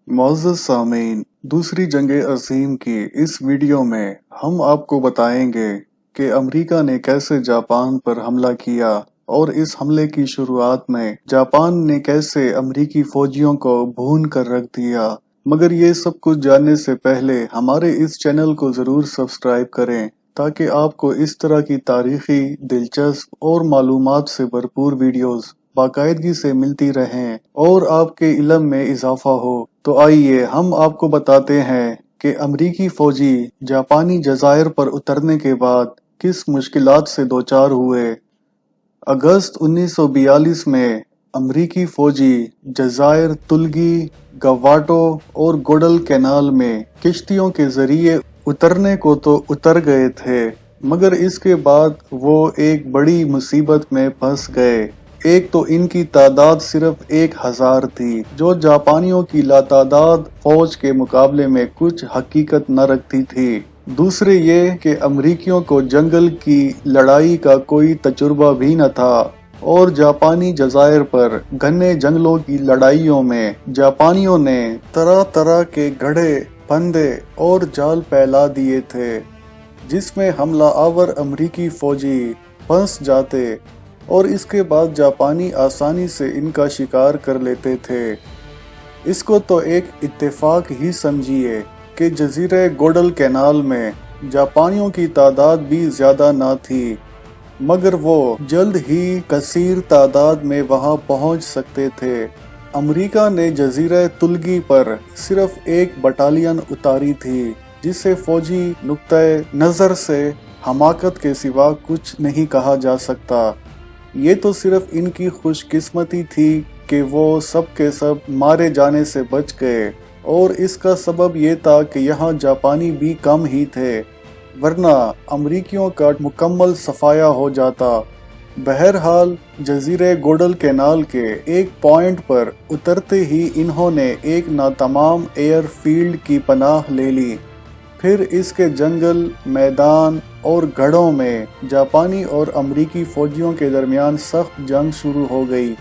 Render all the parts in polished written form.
मुअज़्ज़ज़ सामीन, दूसरी जंग अज़ीम की इस वीडियो में हम आपको बताएंगे कि अमेरिका ने कैसे जापान पर हमला किया और इस हमले की शुरुआत में जापान ने कैसे अमेरिकी फौजियों को भून कर रख दिया। मगर ये सब कुछ जानने से पहले हमारे इस चैनल को ज़रूर सब्सक्राइब करें ताकि आपको इस तरह की तारीखी, दिलचस्प और मालूमात से भरपूर वीडियोस बाकायदगी से मिलती रहें और आपके इल्म में इजाफा हो। तो आइए हम आपको बताते हैं कि अमरीकी फौजी जापानी जज़ायर पर उतरने के बाद किस मुश्किलात से दोचार हुए। अगस्त 1942 में अमरीकी फौजी जज़ायर तुलगी, गवाटो और गोडल कैनाल में किश्तियों के जरिए उतरने को तो उतर गए थे, मगर इसके बाद वो एक बड़ी मुसीबत में फंस गए। एक तो इनकी तादाद सिर्फ 1000 थी, जो जापानियों की लातादाद फौज के मुकाबले में कुछ हकीकत न रखती थी। दूसरे ये कि अमरीकियों को जंगल की लड़ाई का कोई तजुर्बा भी न था और जापानी जज़ायर पर घने जंगलों की लड़ाइयों में जापानियों ने तरह तरह के गढ़े, फंदे और जाल फैला दिए थे, जिसमें हमला आवर अमरीकी फौजी फंस जाते और इसके बाद जापानी आसानी से इनका शिकार कर लेते थे। इसको तो एक इत्तेफाक ही समझिए कि जजीरे गोडल कैनाल में जापानियों की तादाद भी ज्यादा ना थी, मगर वो जल्द ही कसीर तादाद में वहां पहुंच सकते थे। अमेरिका ने जजीरे तुलगी पर सिर्फ एक बटालियन उतारी थी, जिसे फौजी नुक्ते नज़र से हमाकत के सिवा कुछ नहीं कहा जा सकता। ये तो सिर्फ इनकी खुशकिस्मती थी कि वो सब के सब मारे जाने से बच गए, और इसका सबब ये था कि यहाँ जापानी भी कम ही थे, वरना अमरीकियों का मुकम्मल सफाया हो जाता। बहरहाल जजीरे गोडल कैनाल के एक पॉइंट पर उतरते ही इन्होंने एक नातमाम एयर फील्ड की पनाह ले ली। फिर इसके जंगल, मैदान और गढ़ों में जापानी और अमरीकी फौजियों के दरमियान सख्त जंग शुरू हो गई।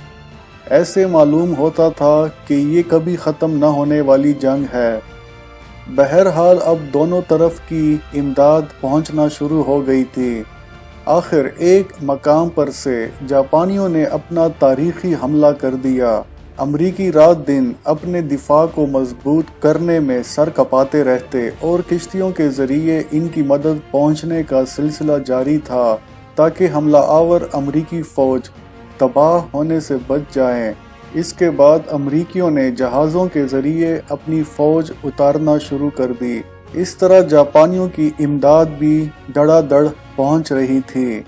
ऐसे मालूम होता था कि ये कभी ख़त्म न होने वाली जंग है। बहरहाल अब दोनों तरफ की इमदाद पहुंचना शुरू हो गई थी। आखिर एक मकाम पर से जापानियों ने अपना तारीखी हमला कर दिया। अमरीकी रात दिन अपने दिफा को मजबूत करने में सर कपाते रहते और किश्तियों के जरिए इनकी मदद पहुंचने का सिलसिला जारी था, ताकि हमला आवर अमरीकी फौज तबाह होने से बच जाएं। इसके बाद अमरीकियों ने जहाज़ों के जरिए अपनी फौज उतारना शुरू कर दी। इस तरह जापानियों की इमदाद भी धड़ाधड़ पहुंच रही थी।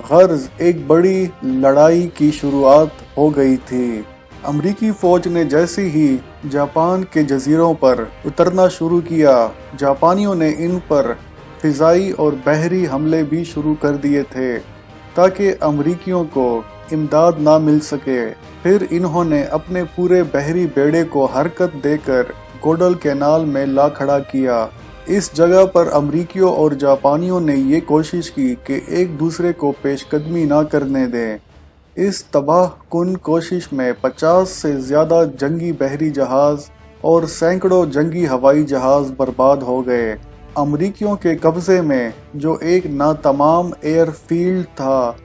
गर्ज एक बड़ी लड़ाई की शुरुआत हो गई थी। अमरीकी फौज ने जैसे ही जापान के जजीरों पर उतरना शुरू किया, जापानियों ने इन पर फिजाई और बहरी हमले भी शुरू कर दिए थे, ताकि अमरीकियों को इमदाद ना मिल सके। फिर इन्होंने अपने पूरे बहरी बेड़े को हरकत देकर गोडल कैनाल में ला खड़ा किया। इस जगह पर अमरीकियों और जापानियों ने ये कोशिश की कि एक दूसरे को पेशकदमी ना करने दें। इस तबाह कुन कोशिश में 50 से ज़्यादा जंगी बहरी जहाज़ और सैकड़ों जंगी हवाई जहाज़ बर्बाद हो गए। अमरीकियों के कब्ज़े में जो एक नातमाम एयर फील्ड था,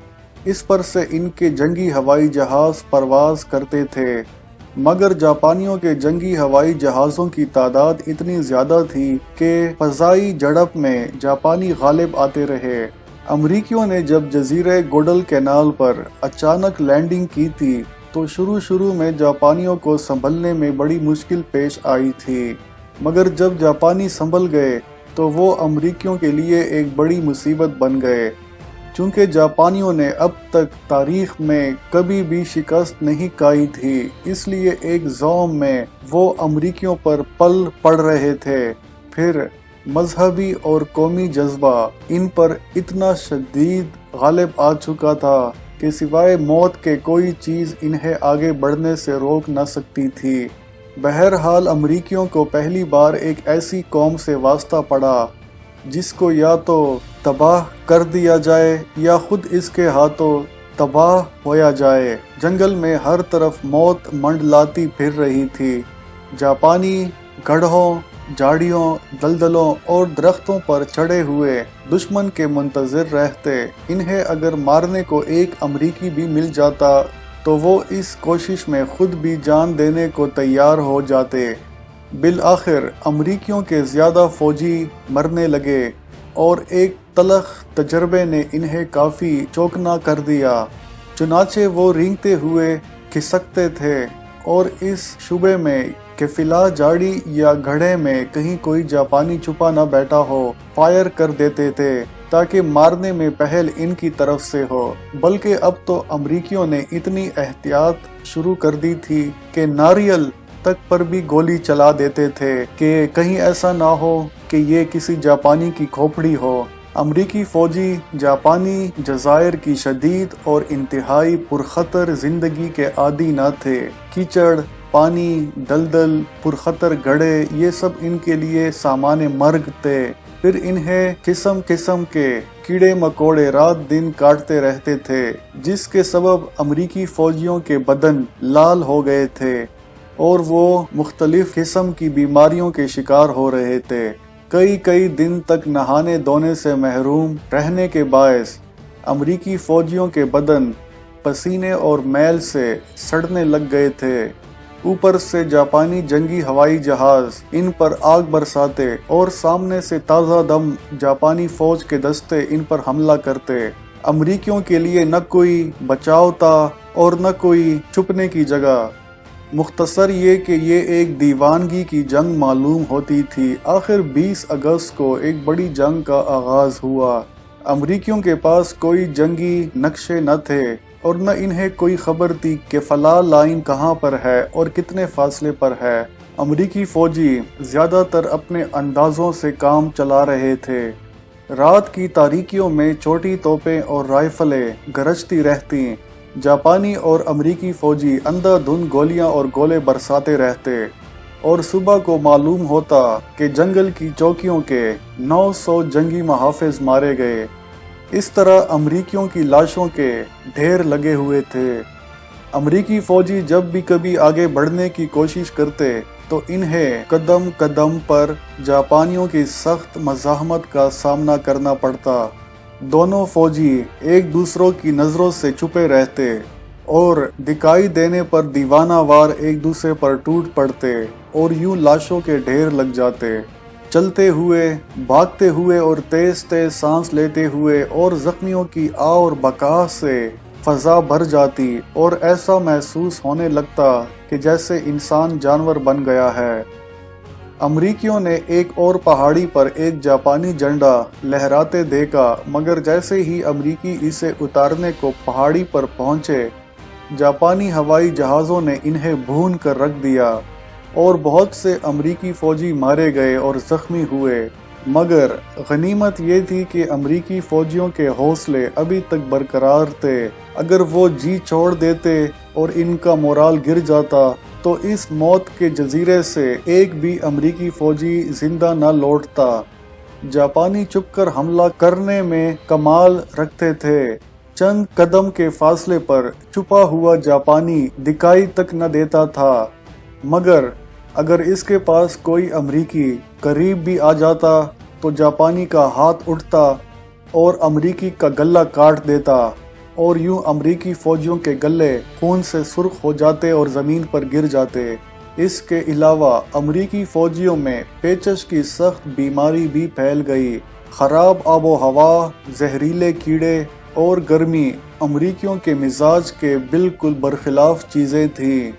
इस पर से इनके जंगी हवाई जहाज़ परवाज करते थे, मगर जापानियों के जंगी हवाई जहाज़ों की तादाद इतनी ज़्यादा थी कि फ़ज़ाई झड़प में जापानी गालिब आते रहे। अमरीकियों ने जब जजीरे गोडल कैनाल पर अचानक लैंडिंग की थी, तो शुरू में जापानियों को संभलने में बड़ी मुश्किल पेश आई थी, मगर जब जापानी संभल गए तो वो अमरीकियों के लिए एक बड़ी मुसीबत बन गए। चूंकि जापानियों ने अब तक तारीख में कभी भी शिकस्त नहीं खाई थी, इसलिए एक ज़ौम में वो अमरीकियों पर पल पड़ रहे थे। फिर मजहबी और कौमी जज्बा इन पर इतना शदीद गालिब आ चुका था कि सिवाय मौत के कोई चीज़ इन्हें आगे बढ़ने से रोक न सकती थी। बहरहाल अमरीकियों को पहली बार एक ऐसी कौम से वास्ता पड़ा जिसको या तो तबाह कर दिया जाए या खुद इसके हाथों तबाह होया जाए। जंगल में हर तरफ मौत मंडलाती फिर रही थी। जापानी गड्ढों, झाड़ियों, दलदलों और दरख्तों पर चढ़े हुए दुश्मन के मुंतज़िर रहते। इन्हें अगर मारने को एक अमरीकी भी मिल जाता तो वो इस कोशिश में खुद भी जान देने को तैयार हो जाते। बिल आखिर अमरीकियों के ज़्यादा फौजी मरने लगे और एक तलख तजर्बे ने इन्हें काफ़ी चौकना कर दिया। चुनाचे वो रेंगते हुए खिसकते थे और इस शुबे में कि फिला झाड़ी या गड्ढे में कहीं कोई जापानी छुपा न बैठा हो, फायर कर देते थे ताकि मारने में पहल इनकी तरफ से हो। बल्कि अब तो अमरीकियों ने इतनी एहतियात शुरू कर दी थी कि नारियल तक पर भी गोली चला देते थे कि कहीं ऐसा ना हो कि ये किसी जापानी की खोपड़ी हो। अमरीकी फौजी जापानी जज़ायर की शदीद और इंतहाई पुरखतर जिंदगी के आदी न थे। कीचड़, पानी, दलदल, पुरखतर गड्ढे, ये सब इनके लिए सामान्य मर्ग थे। फिर इन्हें किस्म किस्म के कीड़े मकोड़े रात दिन काटते रहते थे, जिसके सबब अमरीकी फौजियों के बदन लाल हो गए थे और वो मुख्तलिफ किस्म की बीमारियों के शिकार हो रहे थे। कई दिन तक नहाने धोने से महरूम रहने के बायस अमरीकी फौजियों के बदन पसीने और मैल से सड़ने लग गए थे। ऊपर से जापानी जंगी हवाई जहाज इन पर आग बरसाते और सामने से ताज़ा दम जापानी फौज के दस्ते इन पर हमला करते। अमरीकियों के लिए न कोई बचाव था और न कोई छुपने की जगह। मुख्तसर ये कि ये एक दीवानगी की जंग मालूम होती थी। आखिर 20 अगस्त को एक बड़ी जंग का आगाज हुआ। अमरीकियों के पास कोई जंगी नक्शे न थे और न इन्हें कोई खबर थी कि फला लाइन कहाँ पर है और कितने फासले पर है। अमरीकी फौजी ज्यादातर अपने अंदाजों से काम चला रहे थे। रात की तारीकियों में छोटी तोपें और राइफलें गरजती रहती। जापानी और अमरीकी फौजी अंधाधुंध गोलियां और गोले बरसाते रहते और सुबह को मालूम होता कि जंगल की चौकियों के 900 जंगी मुहाफिज मारे गए। इस तरह अमरीकियों की लाशों के ढेर लगे हुए थे। अमरीकी फौजी जब भी कभी आगे बढ़ने की कोशिश करते तो इन्हें कदम कदम पर जापानियों की सख्त मज़ाहमत का सामना करना पड़ता। दोनों फौजी एक दूसरों की नज़रों से छुपे रहते और दिखाई देने पर दीवाना वार एक दूसरे पर टूट पड़ते और यूं लाशों के ढेर लग जाते। चलते हुए, भागते हुए और तेज तेज सांस लेते हुए और जख्मियों की आ और बका से फजा भर जाती और ऐसा महसूस होने लगता कि जैसे इंसान जानवर बन गया है। अमरीकियों ने एक और पहाड़ी पर एक जापानी झंडा लहराते देखा, मगर जैसे ही अमरीकी इसे उतारने को पहाड़ी पर पहुंचे, जापानी हवाई जहाज़ों ने इन्हें भून कर रख दिया और बहुत से अमरीकी फौजी मारे गए और जख्मी हुए। मगर गनीमत ये थी कि अमरीकी फौजियों के हौसले अभी तक बरकरार थे। अगर वो जी छोड़ देते और इनका मोराल गिर जाता तो इस मौत के जजीरे से एक भी अमरीकी फौजी जिंदा न लौटता। जापानी छुपकर हमला करने में कमाल रखते थे। चंद कदम के फासले पर छुपा हुआ जापानी दिखाई तक न देता था, मगर अगर इसके पास कोई अमरीकी करीब भी आ जाता तो जापानी का हाथ उठता और अमरीकी का गला काट देता और यूं अमरीकी फौजियों के गले खून से सुर्ख हो जाते और जमीन पर गिर जाते। इसके अलावा अमरीकी फौजियों में पेचश की सख्त बीमारी भी फैल गई। खराब आबो हवा, जहरीले कीड़े और गर्मी अमरीकियों के मिजाज के बिल्कुल बरखिलाफ चीजें थीं।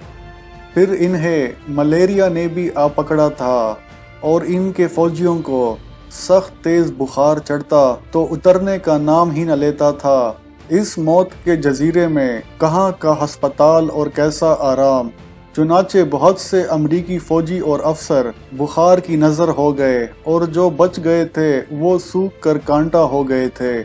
फिर इन्हें मलेरिया ने भी आ पकड़ा था और इनके फौजियों को सख्त तेज बुखार चढ़ता तो उतरने का नाम ही न लेता था। इस मौत के जजीरे में कहाँ का अस्पताल और कैसा आराम। चुनाचे बहुत से अमरीकी फौजी और अफसर बुखार की नजर हो गए और जो बच गए थे वो सूख कर कांटा हो गए थे।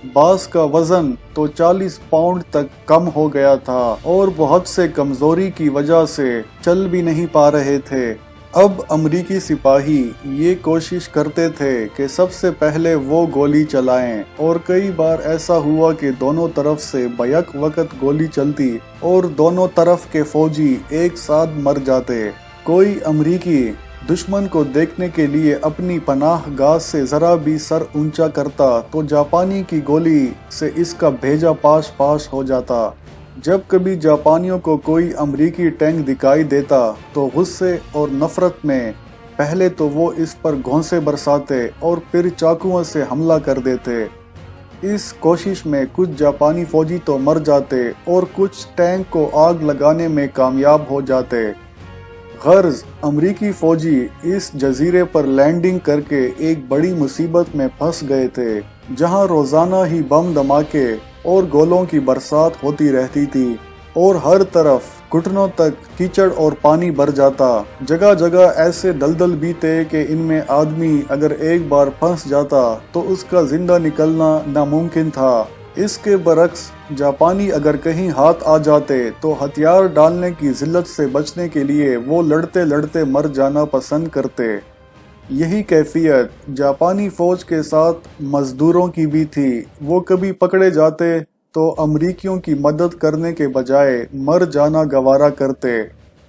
बास का वजन तो 40 पाउंड तक कम हो गया था और बहुत से कमजोरी की वजह से चल भी नहीं पा रहे थे। अब अमरीकी सिपाही ये कोशिश करते थे कि सबसे पहले वो गोली चलाएं और कई बार ऐसा हुआ कि दोनों तरफ से बैक वक्त गोली चलती और दोनों तरफ के फौजी एक साथ मर जाते। कोई अमरीकी दुश्मन को देखने के लिए अपनी पनाह गाह से जरा भी सर ऊंचा करता तो जापानी की गोली से इसका भेजा पाश पाश हो जाता। जब कभी जापानियों को कोई अमरीकी टैंक दिखाई देता तो गुस्से और नफरत में पहले तो वो इस पर घोंसे बरसाते और फिर चाकुओं से हमला कर देते। इस कोशिश में कुछ जापानी फौजी तो मर जाते और कुछ टैंक को आग लगाने में कामयाब हो जाते। गर्ज अमरीकी फौजी इस जजीरे पर लैंडिंग करके एक बड़ी मुसीबत में फंस गए थे, जहां रोजाना ही बम धमाके और गोलों की बरसात होती रहती थी और हर तरफ घुटनों तक कीचड़ और पानी भर जाता। जगह जगह ऐसे दलदल भी थे कि इनमें आदमी अगर एक बार फंस जाता तो उसका जिंदा निकलना नामुमकिन था। इसके बरक्स जापानी अगर कहीं हाथ आ जाते तो हथियार डालने की जिल्लत से बचने के लिए वो लड़ते लड़ते मर जाना पसंद करते। यही कैफियत जापानी फौज के साथ मजदूरों की भी थी। वो कभी पकड़े जाते तो अमरीकियों की मदद करने के बजाय मर जाना गवारा करते।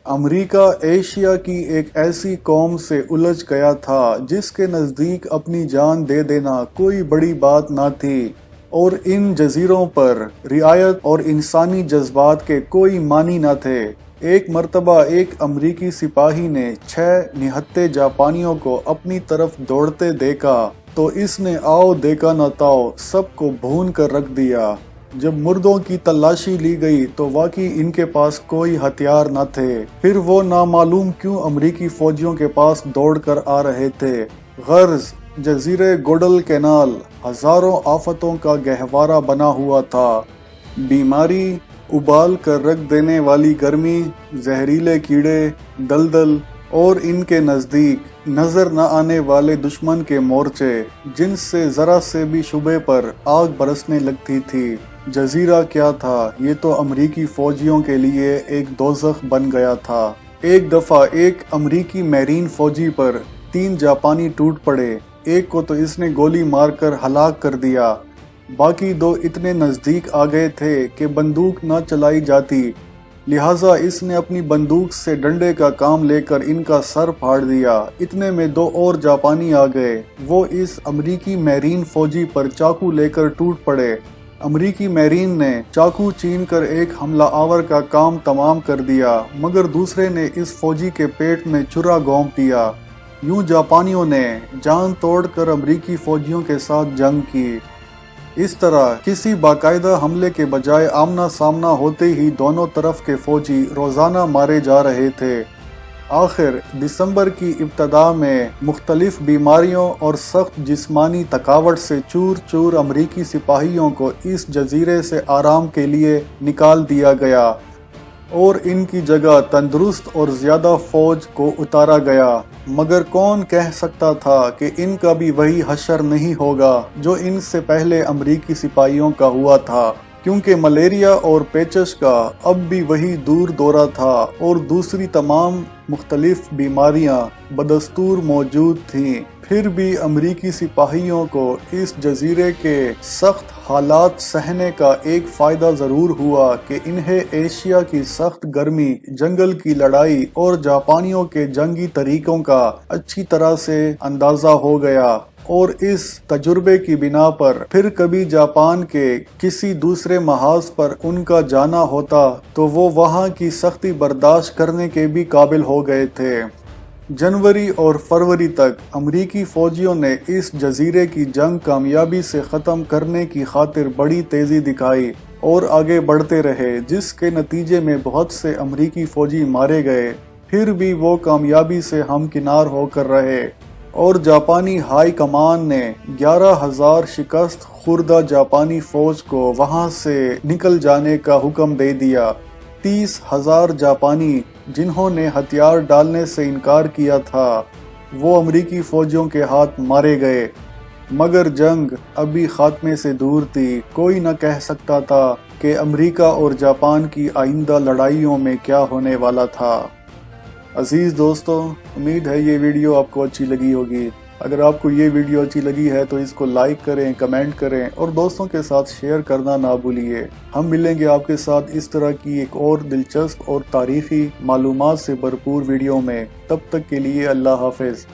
अमरीका एशिया की एक ऐसी कौम से उलझ गया था जिसके नज़दीक अपनी जान दे देना कोई बड़ी बात ना थी और इन जजीरों पर रियायत और इंसानी जज्बात के कोई मानी न थे। एक मर्तबा एक अमरीकी सिपाही ने 6 निहत्थे जापानियों को अपनी तरफ दौड़ते देखा तो इसने आओ देखा न ताओ सबको भून कर रख दिया। जब मुर्दों की तलाशी ली गई तो वाकई इनके पास कोई हथियार न थे। फिर वो नामालूम क्यों अमरीकी फौजियों के पास दौड़ कर आ रहे थे। गर्ज जजीरे गोडल कैनाल हजारों आफतों का गहवारा बना हुआ था। बीमारी, उबाल कर रख देने वाली गर्मी, जहरीले कीड़े, दलदल और इनके नजदीक नजर न आने वाले दुश्मन के मोर्चे जिनसे जरा से भी शुबे पर आग बरसने लगती थी। जजीरा क्या था, ये तो अमरीकी फौजियों के लिए एक दोज़ख बन गया था। एक दफा एक अमरीकी मैरीन फौजी पर 3 जापानी टूट पड़े। एक को तो इसने गोली मारकर हलाक कर दिया, बाकी 2 इतने नजदीक आ गए थे कि बंदूक न चलाई जाती, लिहाजा इसने अपनी बंदूक से डंडे का काम लेकर इनका सर फाड़ दिया। इतने में 2 और जापानी आ गए। वो इस अमरीकी मैरीन फौजी पर चाकू लेकर टूट पड़े। अमरीकी मैरीन ने चाकू छीन कर एक हमला आवर का काम तमाम कर दिया, मगर दूसरे ने इस फौजी के पेट में छुरा घोंप दिया। यूं जापानियों ने जान तोड़कर अमरीकी फौजियों के साथ जंग की। इस तरह किसी बाकायदा हमले के बजाय आमना सामना होते ही दोनों तरफ के फौजी रोजाना मारे जा रहे थे। आखिर दिसंबर की इब्तदा में मुख्तलिफ बीमारियों और सख्त जिस्मानी थकावट से चूर चूर अमरीकी सिपाहियों को इस जजीरे से आराम के लिए निकाल दिया गया और इनकी जगह तंदुरुस्त और ज्यादा फौज को उतारा गया। मगर कौन कह सकता था कि इनका भी वही हशर नहीं होगा जो इनसे पहले अमरीकी सिपाहियों का हुआ था, क्योंकि मलेरिया और पेचश का अब भी वही दूर दौरा था और दूसरी तमाम मुख्तलिफ बीमारियां बदस्तूर मौजूद थीं। फिर भी अमरीकी सिपाहियों को इस जजीरे के सख्त हालात सहने का एक फ़ायदा ज़रूर हुआ कि इन्हें एशिया की सख्त गर्मी, जंगल की लड़ाई और जापानियों के जंगी तरीकों का अच्छी तरह से अंदाज़ा हो गया और इस तजुर्बे की बिना पर फिर कभी जापान के किसी दूसरे महाज पर उनका जाना होता तो वो वहाँ की सख्ती बर्दाश्त करने के भी काबिल हो गए थे। जनवरी और फरवरी तक अमरीकी फौजियों ने इस जजीरे की जंग कामयाबी से ख़त्म करने की खातिर बड़ी तेज़ी दिखाई और आगे बढ़ते रहे, जिसके नतीजे में बहुत से अमरीकी फौजी मारे गए। फिर भी वो कामयाबी से हमकिनार होकर रहे और जापानी हाई कमान ने 11,000 शिकस्त खुर्दा जापानी फौज को वहां से निकल जाने का हुक्म दे दिया। 30,000 जापानी जिन्होंने हथियार डालने से इनकार किया था वो अमरीकी फौजियों के हाथ मारे गए। मगर जंग अभी खात्मे से दूर थी। कोई न कह सकता था कि अमेरिका और जापान की आइंदा लड़ाइयों में क्या होने वाला था। अजीज दोस्तों, उम्मीद है ये वीडियो आपको अच्छी लगी होगी। اگر آپ کو یہ ویڈیو اچھی لگی ہے تو اس کو لائک کریں، کمنٹ کریں اور دوستوں کے ساتھ شیئر کرنا نہ بھولیے۔ ہم ملیں گے آپ کے ساتھ اس طرح کی ایک اور دلچسپ اور تاریخی معلومات سے بھرپور ویڈیو میں۔ تب تک کے لیے اللہ حافظ۔